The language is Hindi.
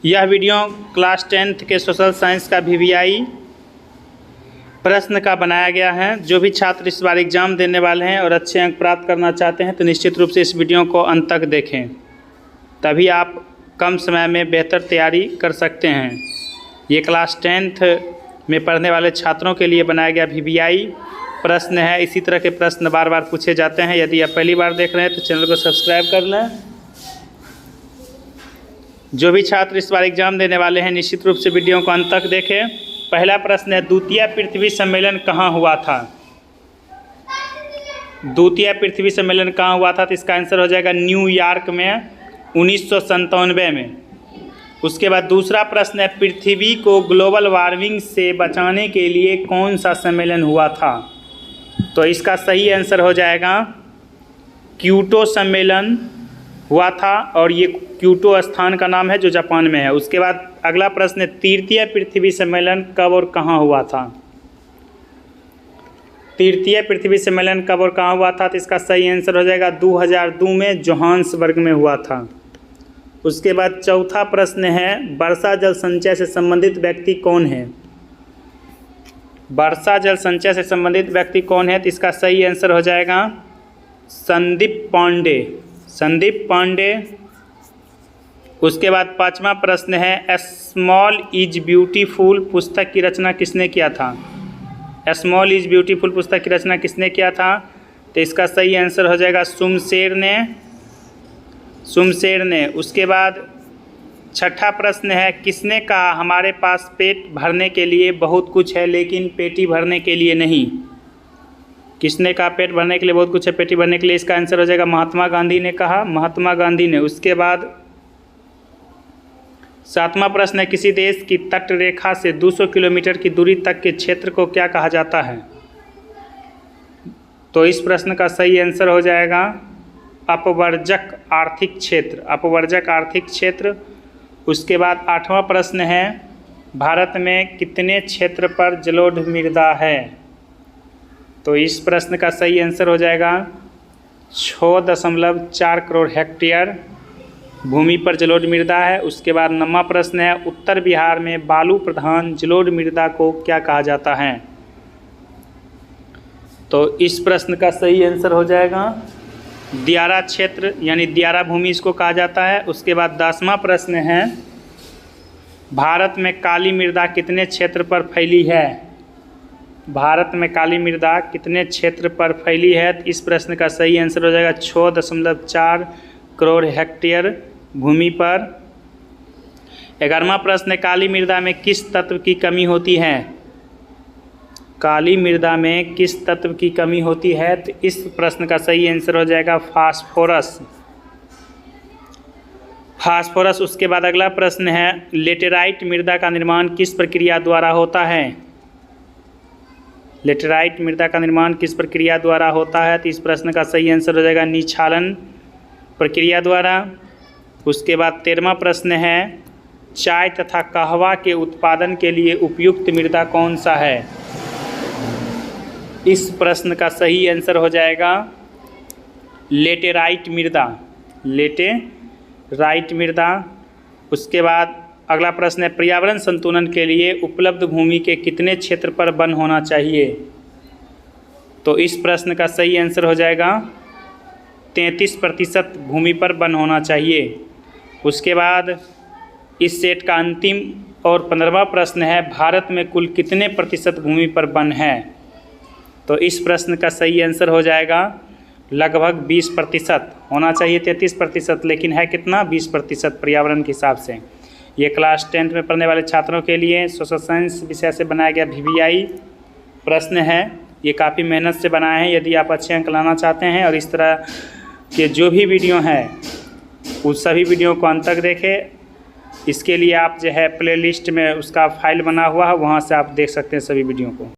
यह वीडियो क्लास 10th के सोशल साइंस का VVI प्रश्न का बनाया गया है। जो भी छात्र इस बार एग्ज़ाम देने वाले हैं और अच्छे अंक प्राप्त करना चाहते हैं तो निश्चित रूप से इस वीडियो को अंत तक देखें, तभी आप कम समय में बेहतर तैयारी कर सकते हैं। ये क्लास 10th में पढ़ने वाले छात्रों के लिए बनाया गया VVI प्रश्न है। इसी तरह के प्रश्न बार बार पूछे जाते हैं। यदि आप पहली बार देख रहे हैं तो चैनल को सब्सक्राइब कर लें। जो भी छात्र इस बार एग्ज़ाम देने वाले हैं निश्चित रूप से वीडियो को अंत तक देखें। पहला प्रश्न है, द्वितीय पृथ्वी सम्मेलन कहाँ हुआ था? द्वितीय पृथ्वी सम्मेलन कहाँ हुआ था? तो इसका आंसर हो जाएगा न्यूयॉर्क में 1997 में। उसके बाद दूसरा प्रश्न है, पृथ्वी को ग्लोबल वार्मिंग से बचाने के लिए कौन सा सम्मेलन हुआ था? तो इसका सही आंसर हो जाएगा क्योटो सम्मेलन हुआ था, और ये क्योटो स्थान का नाम है जो जापान में है। उसके बाद अगला प्रश्न है, तृतीय पृथ्वी सम्मेलन कब और कहाँ हुआ था? तृतीय पृथ्वी सम्मेलन कब और कहाँ हुआ था? तो इसका सही आंसर हो जाएगा 2002 में जोहान्सबर्ग में हुआ था। उसके बाद चौथा प्रश्न है, वर्षा जल संचय से संबंधित व्यक्ति कौन है? वर्षा जल संचय से संबंधित व्यक्ति कौन है? तो इसका सही आंसर हो जाएगा संदीप पांडे। संदीप पांडे। उसके बाद पांचवा प्रश्न है, स्मॉल इज ब्यूटीफुल पुस्तक की रचना किसने किया था? स्मॉल इज ब्यूटीफुल पुस्तक की रचना किसने किया था? तो इसका सही आंसर हो जाएगा सुमशेर ने। उसके बाद छठा प्रश्न है, किसने कहा हमारे पास पेट भरने के लिए बहुत कुछ है लेकिन पेटी भरने के लिए नहीं? किसने कहा पेट भरने के लिए बहुत कुछ है, पेटी भरने के लिए? इसका आंसर हो जाएगा महात्मा गांधी ने कहा, महात्मा गांधी ने। उसके बाद सातवां प्रश्न है, किसी देश की तट रेखा से 200 किलोमीटर की दूरी तक के क्षेत्र को क्या कहा जाता है? तो इस प्रश्न का सही आंसर हो जाएगा अपवर्जक आर्थिक क्षेत्र, अपवर्जक आर्थिक क्षेत्र। उसके बाद आठवां प्रश्न है, भारत में कितने क्षेत्र पर जलोढ़ मृदा है? तो इस प्रश्न का सही आंसर हो जाएगा 6.4 करोड़ हेक्टेयर भूमि पर जलोढ़ मृदा है। उसके बाद 9वां प्रश्न है, उत्तर बिहार में बालू प्रधान जलोढ़ मृदा को क्या कहा जाता है? तो इस प्रश्न का सही आंसर हो जाएगा दियारा क्षेत्र, यानी दियारा भूमि इसको कहा जाता है। उसके बाद 10वां प्रश्न है, भारत में काली मृदा कितने क्षेत्र पर फैली है? भारत में काली मृदा कितने क्षेत्र पर फैली है? तो इस प्रश्न का सही आंसर हो जाएगा 6.4 करोड़ हेक्टेयर भूमि पर। 11वां प्रश्न है, काली मृदा में किस तत्व की कमी होती है? काली मृदा में किस तत्व की कमी होती है? तो इस प्रश्न का सही आंसर हो जाएगा फास्फोरस। फास्फोरस। उसके बाद अगला प्रश्न है, लेटेराइट मृदा का निर्माण किस प्रक्रिया द्वारा होता है? लेटेराइट मृदा का निर्माण किस प्रक्रिया द्वारा होता है? तो इस प्रश्न का सही आंसर हो जाएगा निक्षालन प्रक्रिया द्वारा। उसके बाद 13वां प्रश्न है, चाय तथा कहवा के उत्पादन के लिए उपयुक्त मृदा कौन सा है? इस प्रश्न का सही आंसर हो जाएगा लेटेराइट मृदा, लेटेराइट मृदा। उसके बाद अगला प्रश्न है, पर्यावरण संतुलन के लिए उपलब्ध भूमि के कितने क्षेत्र पर वन होना चाहिए? तो इस प्रश्न का सही आंसर हो जाएगा 33% भूमि पर वन होना चाहिए। उसके बाद इस सेट का अंतिम और 15वां प्रश्न है, भारत में कुल कितने प्रतिशत भूमि पर वन है? तो इस प्रश्न का सही आंसर हो जाएगा लगभग 20%। होना चाहिए 33%, लेकिन है कितना? 20% पर्यावरण के हिसाब से। ये क्लास 10th में पढ़ने वाले छात्रों के लिए सोशल साइंस विषय से बनाया गया VVI प्रश्न है। ये काफ़ी मेहनत से बनाए हैं। यदि आप अच्छे अंक लाना चाहते हैं और इस तरह के जो भी वीडियो हैं उस सभी वीडियो को अंत तक देखें। इसके लिए आप जो है प्लेलिस्ट में उसका फाइल बना हुआ है, वहाँ से आप देख सकते हैं सभी वीडियो को।